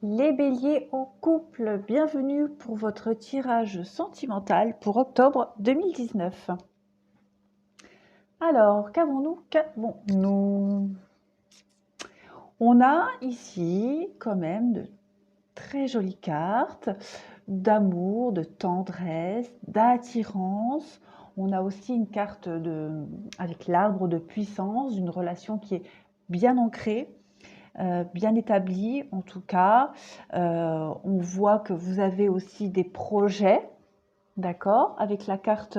Les béliers en couple, bienvenue pour votre tirage sentimental pour octobre 2019. Alors, qu'avons-nous? On a ici quand même de très jolies cartes d'amour, de tendresse, d'attirance. On a aussi une carte avec l'arbre de puissance, d'une relation qui est bien ancrée. Bien établi en tout cas. On voit que vous avez aussi des projets, d'accord? Avec la carte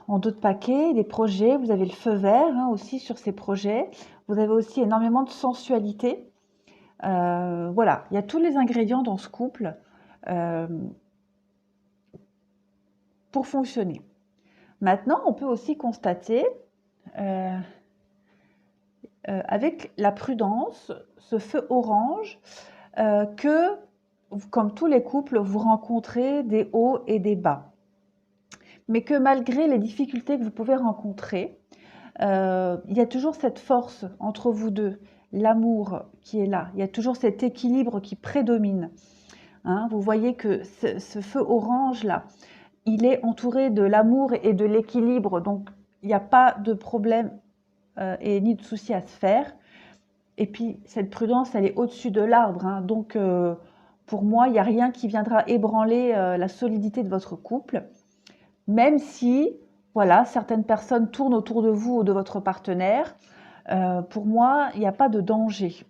en dos de paquet, des projets, vous avez le feu vert hein, aussi sur ces projets. Vous avez aussi énormément de sensualité. Voilà, il y a tous les ingrédients dans ce couple euh, pour fonctionner. Maintenant, on peut aussi constater avec la prudence, ce feu orange, que, comme tous les couples, vous rencontrez des hauts et des bas. Mais que malgré les difficultés que vous pouvez rencontrer, il y a toujours cette force entre vous deux, l'amour qui est là. Il y a toujours cet équilibre qui prédomine. Hein, vous voyez que ce feu orange-là, il est entouré de l'amour et de l'équilibre. Donc, il n'y a pas de problème et ni de souci à se faire. Et puis, cette prudence, elle est au-dessus de l'arbre. Hein. Donc, pour moi, il n'y a rien qui viendra ébranler la solidité de votre couple. Même si, voilà, certaines personnes tournent autour de vous ou de votre partenaire. Pour moi, il n'y a pas de danger.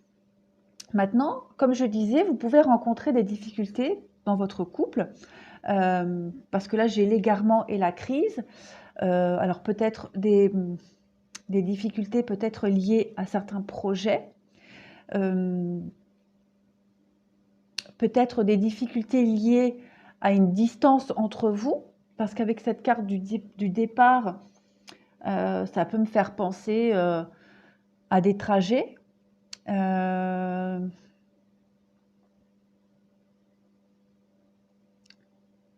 Maintenant, comme je disais, vous pouvez rencontrer des difficultés dans votre couple. Parce que là, j'ai l'égarement et la crise. Alors, peut-être des difficultés peut-être liées à certains projets. Peut-être des difficultés liées à une distance entre vous, parce qu'avec cette carte du départ, ça peut me faire penser à des trajets.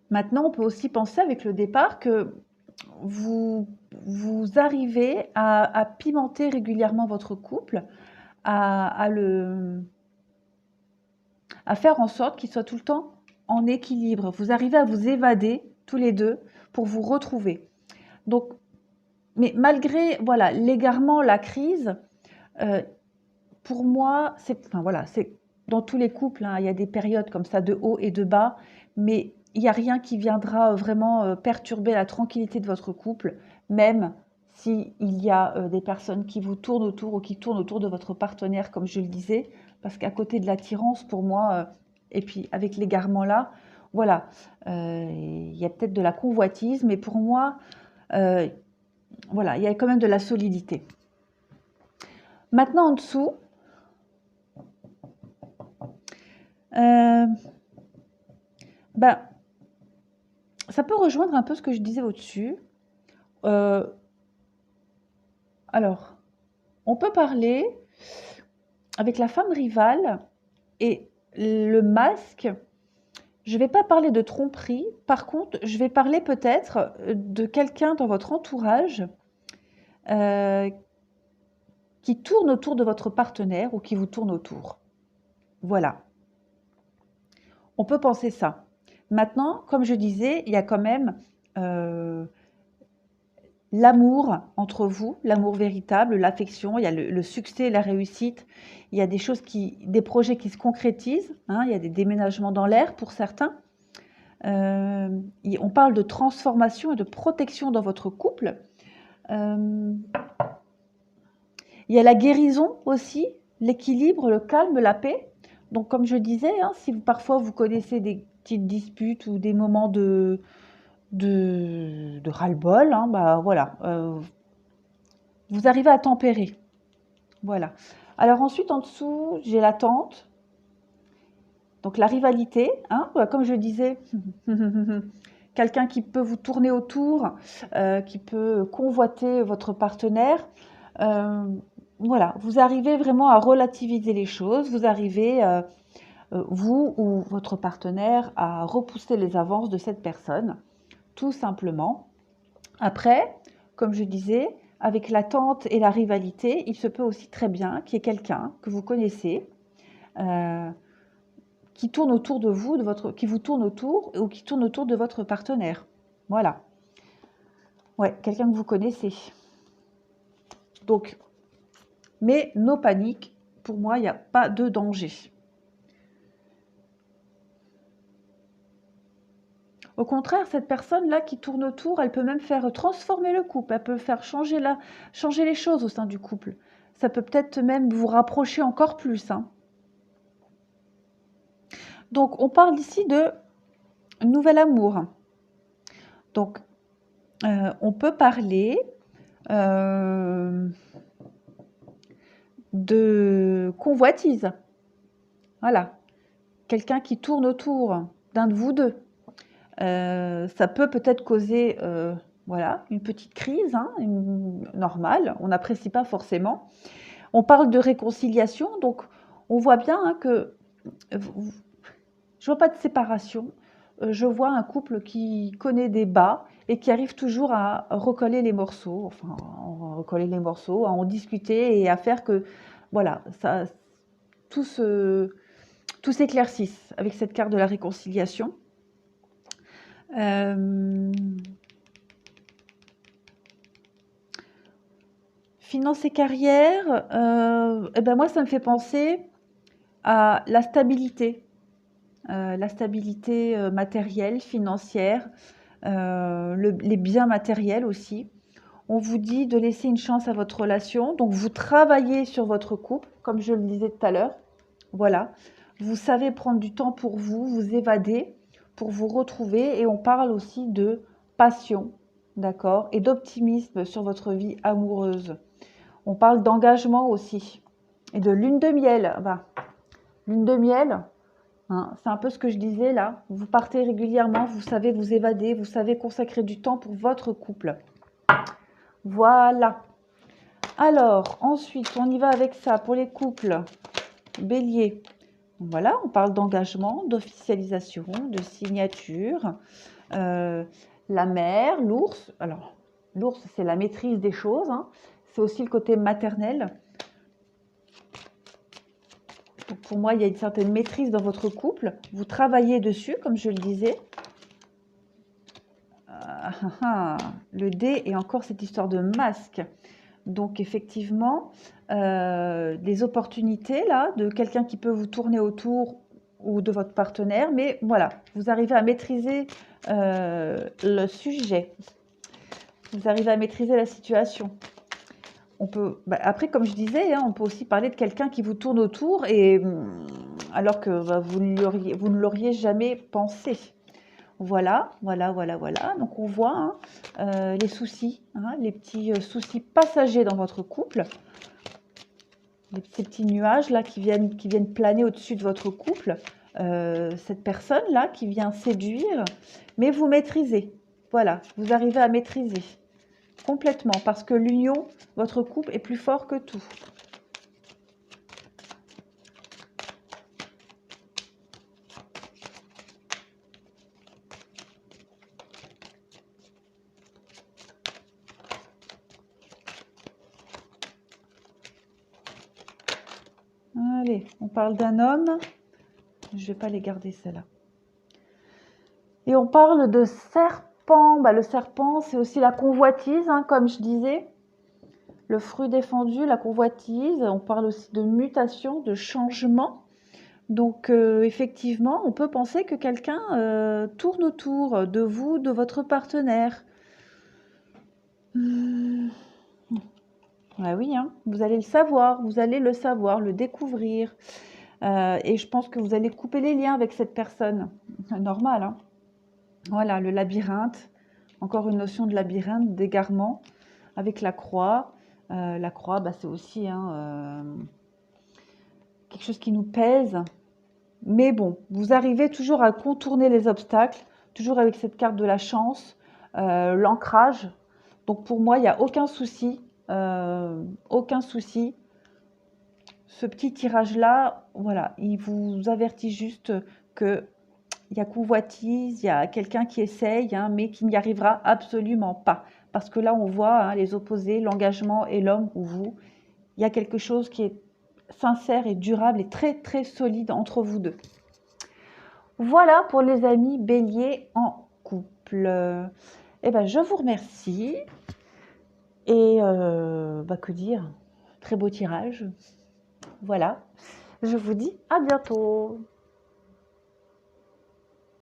Maintenant, on peut aussi penser avec le départ que vous arrivez à pimenter régulièrement votre couple, à faire en sorte qu'il soit tout le temps en équilibre. Vous arrivez à vous évader tous les deux pour vous retrouver. Donc, mais malgré voilà l'égarement, la crise, pour moi, c'est dans tous les couples, hein, il y a des périodes comme ça de haut et de bas, mais il n'y a rien qui viendra vraiment perturber la tranquillité de votre couple, même s'il y a des personnes qui vous tournent autour ou qui tournent autour de votre partenaire, comme je le disais, parce qu'à côté de l'attirance, pour moi, et puis avec l'égarement là, voilà, il y a peut-être de la convoitise, mais pour moi, voilà, il y a quand même de la solidité. Maintenant, en dessous, ben, ça peut rejoindre un peu ce que je disais au-dessus. Alors, on peut parler avec la femme rivale et le masque. Je ne vais pas parler de tromperie. Par contre, je vais parler peut-être de quelqu'un dans votre entourage qui tourne autour de votre partenaire ou qui vous tourne autour. Voilà. On peut penser ça. Maintenant, comme je disais, il y a quand même l'amour entre vous, l'amour véritable, l'affection, il y a le succès, la réussite, il y a des projets qui se concrétisent, hein, il y a des déménagements dans l'air pour certains. On parle de transformation et de protection dans votre couple. Il y a la guérison aussi, l'équilibre, le calme, la paix. Donc comme je disais, hein, si parfois vous connaissez des petites disputes ou des moments de ras-le-bol, hein, bah voilà, vous arrivez à tempérer. Voilà. Alors ensuite, en dessous, j'ai l'attente. Donc la rivalité, hein, comme je disais, quelqu'un qui peut vous tourner autour, qui peut convoiter votre partenaire. Voilà, vous arrivez vraiment à relativiser les choses, vous arrivez, vous ou votre partenaire, à repousser les avances de cette personne, tout simplement. Après, comme je disais, avec l'attente et la rivalité, il se peut aussi très bien qu'il y ait quelqu'un que vous connaissez, qui tourne autour de vous, qui vous tourne autour ou qui tourne autour de votre partenaire. Voilà. Ouais, quelqu'un que vous connaissez. Donc, mais no panique, pour moi, il n'y a pas de danger. Au contraire, cette personne-là qui tourne autour, elle peut même faire transformer le couple, elle peut faire changer les choses au sein du couple. Ça peut peut-être même vous rapprocher encore plus, hein. Donc, on parle ici de nouvel amour. Donc, on peut parler de convoitise. Voilà. Quelqu'un qui tourne autour d'un de vous deux. Ça peut peut-être causer voilà, une petite crise, hein, normale, on n'apprécie pas forcément. On parle de réconciliation, donc on voit bien hein, que je vois pas de séparation. Je vois un couple qui connaît des bas et qui arrive toujours à recoller les morceaux, enfin, à recoller les morceaux, à en discuter et à faire que, voilà, ça, tout s'éclaircisse avec cette carte de la réconciliation. Finance et carrière, eh ben moi, ça me fait penser à la stabilité matérielle, financière, les biens matériels aussi. On vous dit de laisser une chance à votre relation, donc vous travaillez sur votre couple, comme je le disais tout à l'heure. Voilà, vous savez prendre du temps pour vous, vous évader, pour vous retrouver, et on parle aussi de passion, d'accord, et d'optimisme sur votre vie amoureuse. On parle d'engagement aussi, et de lune de miel. Bah, lune de miel, hein, c'est un peu ce que je disais là. Vous partez régulièrement, vous savez vous évader, vous savez consacrer du temps pour votre couple. Voilà. Alors, ensuite, on y va avec ça pour les couples. Bélier. Voilà, on parle d'engagement, d'officialisation, de signature. La mère, l'ours. Alors, l'ours, c'est la maîtrise des choses, hein. C'est aussi le côté maternel. Donc, pour moi, il y a une certaine maîtrise dans votre couple. Vous travaillez dessus, comme je le disais. Le dé et encore cette histoire de masque. Donc effectivement, des opportunités là, de quelqu'un qui peut vous tourner autour ou de votre partenaire, mais voilà, vous arrivez à maîtriser le sujet, vous arrivez à maîtriser la situation. On peut, après, comme je disais, hein, on peut aussi parler de quelqu'un qui vous tourne autour et alors que vous ne l'auriez jamais pensé. Voilà. Donc on voit hein, les soucis, hein, les petits soucis passagers dans votre couple. Ces petits nuages là qui viennent planer au-dessus de votre couple. Cette personne là qui vient séduire, mais vous maîtrisez. Voilà, vous arrivez à maîtriser complètement parce que l'union, votre couple est plus fort que tout. Allez, on parle d'un homme. Je vais pas les garder celles-là. Et on parle de serpent. Le serpent, c'est aussi la convoitise, hein, comme je disais. Le fruit défendu, la convoitise. On parle aussi de mutation, de changement. Donc, effectivement, on peut penser que quelqu'un tourne autour de vous, de votre partenaire. Ah oui, hein, vous allez le savoir, le découvrir. Et je pense que vous allez couper les liens avec cette personne. Normal, hein. Voilà, le labyrinthe. Encore une notion de labyrinthe, d'égarement, avec la croix. La croix, c'est aussi hein, quelque chose qui nous pèse. Mais bon, vous arrivez toujours à contourner les obstacles, toujours avec cette carte de la chance, l'ancrage. Donc pour moi, il n'y a aucun souci. Aucun souci. Ce petit tirage-là, voilà, il vous avertit juste que il y a convoitise, il y a quelqu'un qui essaye, hein, mais qui n'y arrivera absolument pas. Parce que là, on voit hein, les opposés, l'engagement et l'homme ou vous. Il y a quelque chose qui est sincère et durable et très très solide entre vous deux. Voilà pour les amis bélier en couple. Eh ben, je vous remercie. Et que dire? Très beau tirage. Voilà. Je vous dis à bientôt.